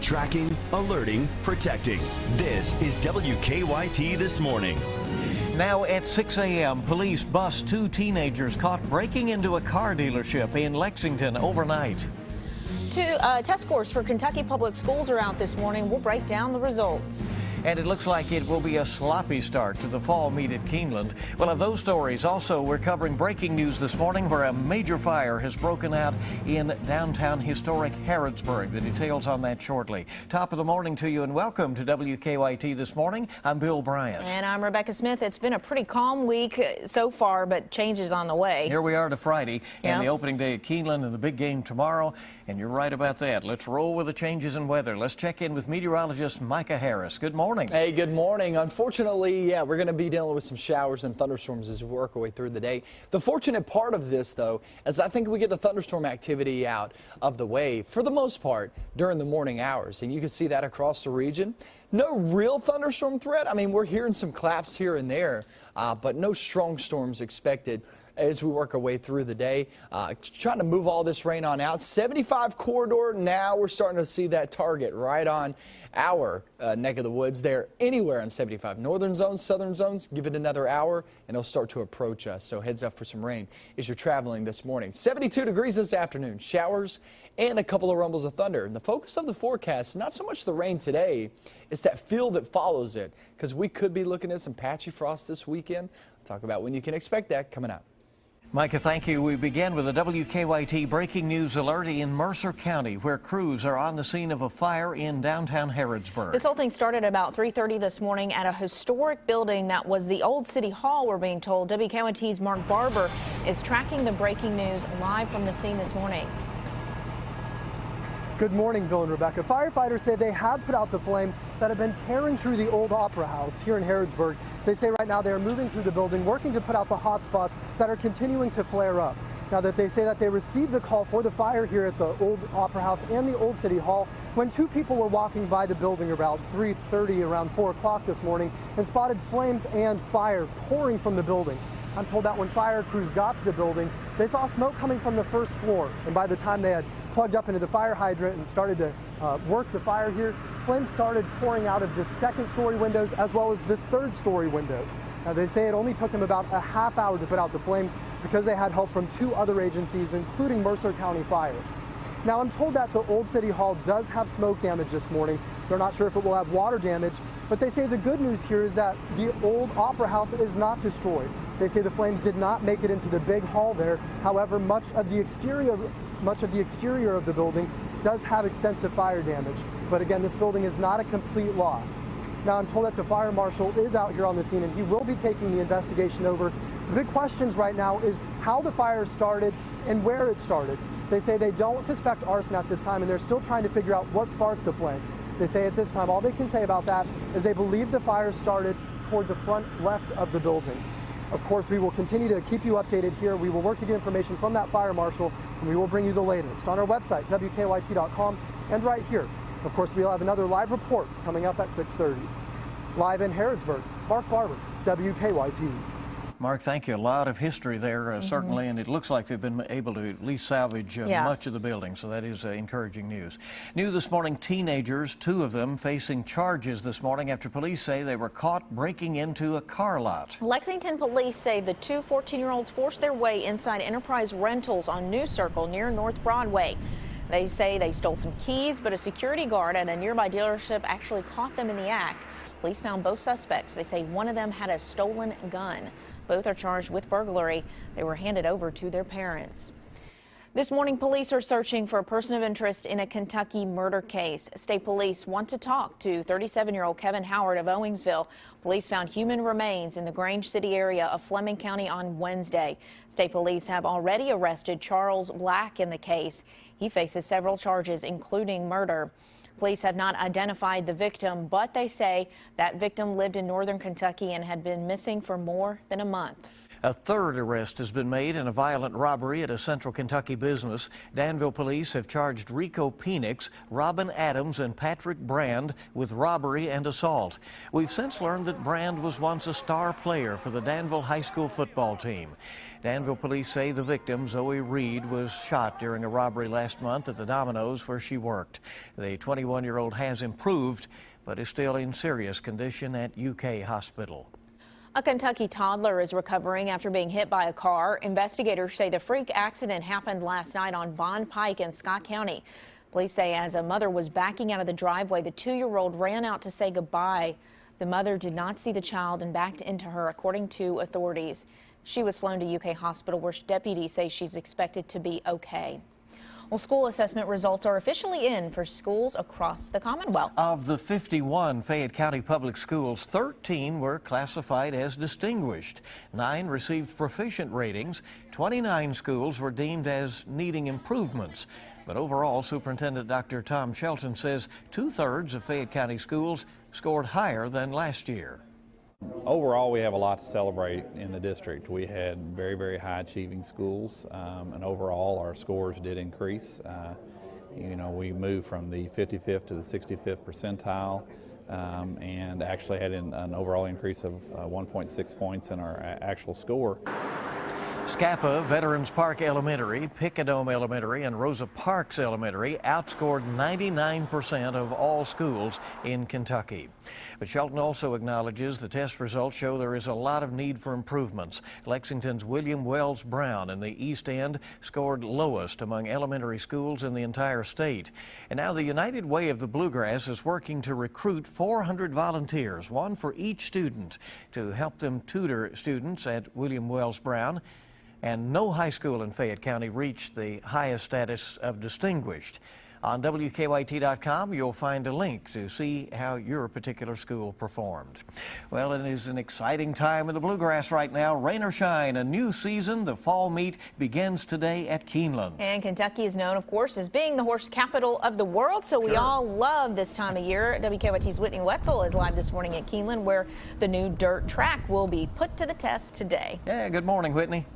Tracking, alerting, protecting. This is WKYT This Morning. Now at 6 a.m., police bust 2 teenagers caught breaking into a car dealership in Lexington overnight. 2 test scores for Kentucky Public Schools are out this morning. We'll break down the results. And it looks like it will be a sloppy start to the fall meet at Keeneland. We'll have those stories. Also, we're covering breaking news this morning where a major fire has broken out in downtown historic Harrodsburg. The details on that shortly. Top of the morning to you and welcome to WKYT This Morning. I'm Bill Bryant. And I'm Rebecca Smith. It's been a pretty calm week so far, but changes on the way. Here we are to Friday and the opening day at Keeneland and the big game tomorrow. And you're right about that. Let's roll with the changes in weather. Let's check in with meteorologist Micah Harris. Good morning. Hey, good morning. Unfortunately, we're going to be dealing with some showers and thunderstorms as we work our way through the day. The fortunate part of this, though, is I think we get the thunderstorm activity out of the way for the most part during the morning hours. And you can see that across the region. No real thunderstorm threat. I mean, we're hearing some claps here and there, but no strong storms expected as we work our way through the day. Trying to move all this rain on out. 75 corridor, now we're starting to see that target right on our neck of the woods there, anywhere on 75. Northern zones, southern zones, give it another hour and it'll start to approach us. So heads up for some rain as you're traveling this morning. 72 degrees this afternoon, showers and a couple of rumbles of thunder. And the focus of the forecast, not so much the rain today, it's that field that follows it, because we could be looking at some patchy frost this weekend. I'll talk about when you can expect that coming up. Micah, thank you. We begin with a WKYT breaking news alert in Mercer County, where crews are on the scene of a fire in downtown Harrodsburg. This whole thing started about 3:30 this morning at a historic building that was the old City Hall, we're being told. WKYT's Mark Barber is tracking the breaking news live from the scene this morning. Good morning, Bill and Rebecca. Firefighters say they have put out the flames that have been tearing through the old Opera House here in Harrodsburg. They say right now they are moving through the building, working to put out the hot spots that are continuing to flare up. Now that they say that they received the call for the fire here at the old Opera House and the old City Hall when 2 people were walking by the building about 3:30, around 4 o'clock this morning, and spotted flames and fire pouring from the building. I'm told that when fire crews got to the building, they saw smoke coming from the first floor, and by the time they had plugged up into the fire hydrant and started to work the fire here, flames started pouring out of the 2nd-story windows as well as the 3rd-story windows. Now, they say it only took them about a half hour to put out the flames because they had help from 2 other agencies, including Mercer County Fire. Now, I'm told that the old City Hall does have smoke damage this morning. They're not sure if it will have water damage, but they say the good news here is that the old Opera House is not destroyed. They say the flames did not make it into the big hall there. However, much of the exterior of the building does have extensive fire damage. But again, this building is not a complete loss. Now, I'm told that the fire marshal is out here on the scene and he will be taking the investigation over. The big questions right now is how the fire started and where it started. They say they don't suspect arson at this time and they're still trying to figure out what sparked the flames. They say at this time, all they can say about that is they believe the fire started toward the front left of the building. Of course, we will continue to keep you updated here. We will work to get information from that fire marshal, and we will bring you the latest on our website, WKYT.com, and right here. Of course, we'll have another live report coming up at 6:30. Live in Harrodsburg, Mark Barber, WKYT. Mark, thank you. A lot of history there, certainly, and it looks like they've been able to at least salvage much of the building, so that is encouraging news. New this morning, teenagers, 2 of them facing charges this morning after police say they were caught breaking into a car lot. Lexington police say the 2 14-year-olds forced their way inside Enterprise Rentals on New Circle near North Broadway. They say they stole some keys, but a security guard at a nearby dealership actually caught them in the act. Police found both suspects. They say one of them had a stolen gun. Both are charged with burglary. They were handed over to their parents. This morning, police are searching for a person of interest in a Kentucky murder case. State police want to talk to 37-year-old Kevin Howard of Owingsville. Police found human remains in the Grange City area of Fleming County on Wednesday. State police have already arrested Charles Black in the case. He faces several charges, including murder. Police have not identified the victim, but they say that victim lived in northern Kentucky and had been missing for more than a month. A third arrest has been made in a violent robbery at a central Kentucky business. Danville police have charged Rico Penix, Robin Adams, and Patrick Brand with robbery and assault. We've since learned that Brand was once a star player for the Danville High School football team. Danville police say the victim, Zoe Reed, was shot during a robbery last month at the Domino's where she worked. The 21-year-old has improved, but is still in serious condition at UK Hospital. A Kentucky toddler is recovering after being hit by a car. Investigators say the freak accident happened last night on Bond Pike in Scott County. Police say as a mother was backing out of the driveway, the 2-year-old ran out to say goodbye. The mother did not see the child and backed into her, according to authorities. She was flown to UK Hospital, where deputies say she's expected to be okay. Well, school assessment results are officially in for schools across the Commonwealth. Of the 51 Fayette County public schools, 13 were classified as distinguished. 9 received proficient ratings. 29 schools were deemed as needing improvements. But overall, Superintendent Dr. Tom Shelton says 2/3 of Fayette County schools scored higher than last year. Overall, we have a lot to celebrate in the district. We had very, very high achieving schools, and overall our scores did increase. We moved from the 55th to the 65th percentile, and actually had an overall increase of 1.6 points in our actual score. Scapa, Veterans Park Elementary, Picadome Elementary, and Rosa Parks Elementary outscored 99% of all schools in Kentucky. But Shelton also acknowledges the test results show there is a lot of need for improvements. Lexington's William Wells Brown in the East End scored lowest among elementary schools in the entire state. And now the United Way of the Bluegrass is working to recruit 400 volunteers, one for each student, to help them tutor students at William Wells Brown. And no high school in Fayette County reached the highest status of distinguished. On WKYT.com, you'll find a link to see how your particular school performed. Well, it is an exciting time in the Bluegrass right now. Rain or shine, a new season. The fall meet begins today at Keeneland. And Kentucky is known, of course, as being the horse capital of the world, so we all love this time of year. WKYT's Whitney Wetzel is live this morning at Keeneland, where the new dirt track will be put to the test today. Yeah, good morning, Whitney.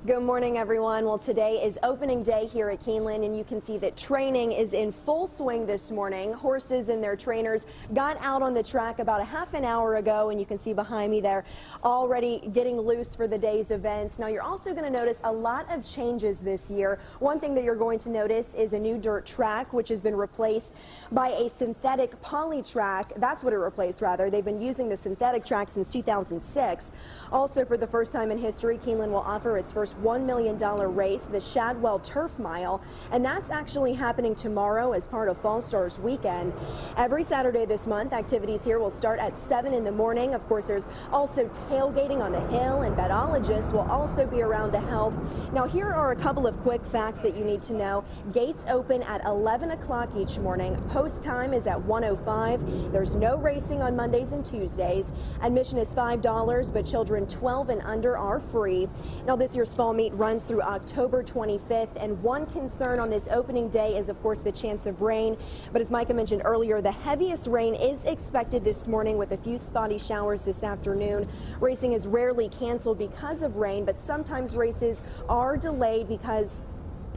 Good morning, everyone. Well, today is opening day here at Keeneland, and you can see that training is in full swing this morning. Horses and their trainers got out on the track about a half an hour ago, and you can see behind me they're already getting loose for the day's events. Now, you're also going to notice a lot of changes this year. One thing that you're going to notice is a new dirt track, which has been replaced by a synthetic poly track. That's what it replaced, rather. They've been using the synthetic track since 2006. Also, for the first time in history, Keeneland will offer its first $1 million race, the Shadwell Turf Mile, and that's actually happening tomorrow as part of Fall Stars weekend. Every Saturday this month, activities here will start at 7 in the morning. Of course, there's also tailgating on the hill, and betologists will also be around to help. Now, here are a couple of quick facts that you need to know. Gates open at 11 o'clock each morning. Post time is at 1:05. There's no racing on Mondays and Tuesdays. Admission is $5, but children 12 and under are free. Now, this year's fall meet runs through October 25th, and one concern on this opening day is, of course, the chance of rain. But as Micah mentioned earlier, the heaviest rain is expected this morning with a few spotty showers this afternoon. Racing is rarely canceled because of rain, but sometimes races are delayed because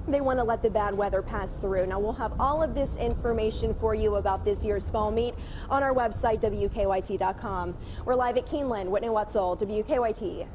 they want to let the bad weather pass through. Now, we'll have all of this information for you about this year's fall meet on our website, WKYT.com. We're live at Keeneland. Whitney Wetzel, WKYT.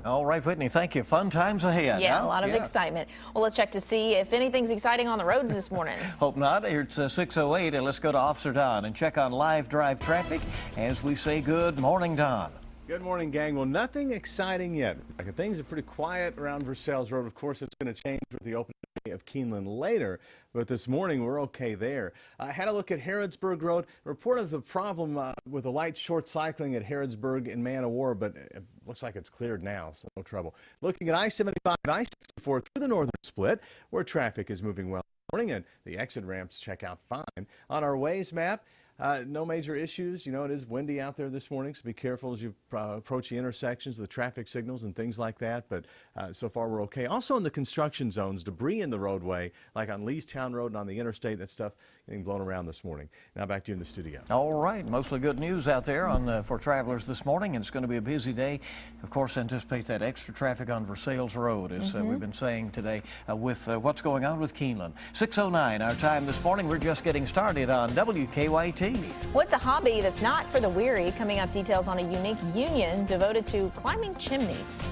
All right, Whitney, thank you. Fun times ahead. Yeah, huh? a lot of excitement. Well, let's check to see if anything's exciting on the roads this morning. Hope not. It's 6:08, and let's go to Officer Don and check on live drive traffic as we say good morning, Don. Good morning, gang. Well, nothing exciting yet. Things are pretty quiet around Versailles Road. Of course, it's going to change with the opening of Keeneland later, but this morning we're okay there. I had a look at Harrodsburg Road. Reported the problem with a light short cycling at Harrodsburg and Man o' War, but it looks like it's cleared now, so no trouble. Looking at I-75 and I-64 through the northern split, where traffic is moving well this morning, and the exit ramps check out fine. On our Waze map, no major issues. You know, it is windy out there this morning, so be careful as you approach the intersections, the traffic signals and things like that. But so far we're okay. Also in the construction zones, debris in the roadway, like on Leestown Road and on the interstate, that stuff getting blown around this morning. Now back to you in the studio. All right, mostly good news out there for travelers this morning, and it's going to be a busy day. Of course, anticipate that extra traffic on Versailles Road, as we've been saying today, with what's going on with Keeneland. 6:09 our time this morning. We're just getting started on WKYT. What's a hobby that's not for the weary? Coming up, details on a unique union devoted to climbing chimneys.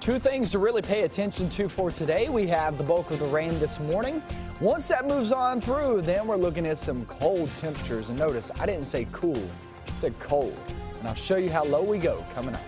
Two things to really pay attention to for today. We have the bulk of the rain this morning. Once that moves on through, then we're looking at some cold temperatures. And notice, I didn't say cool, I said cold. And I'll show you how low we go coming up.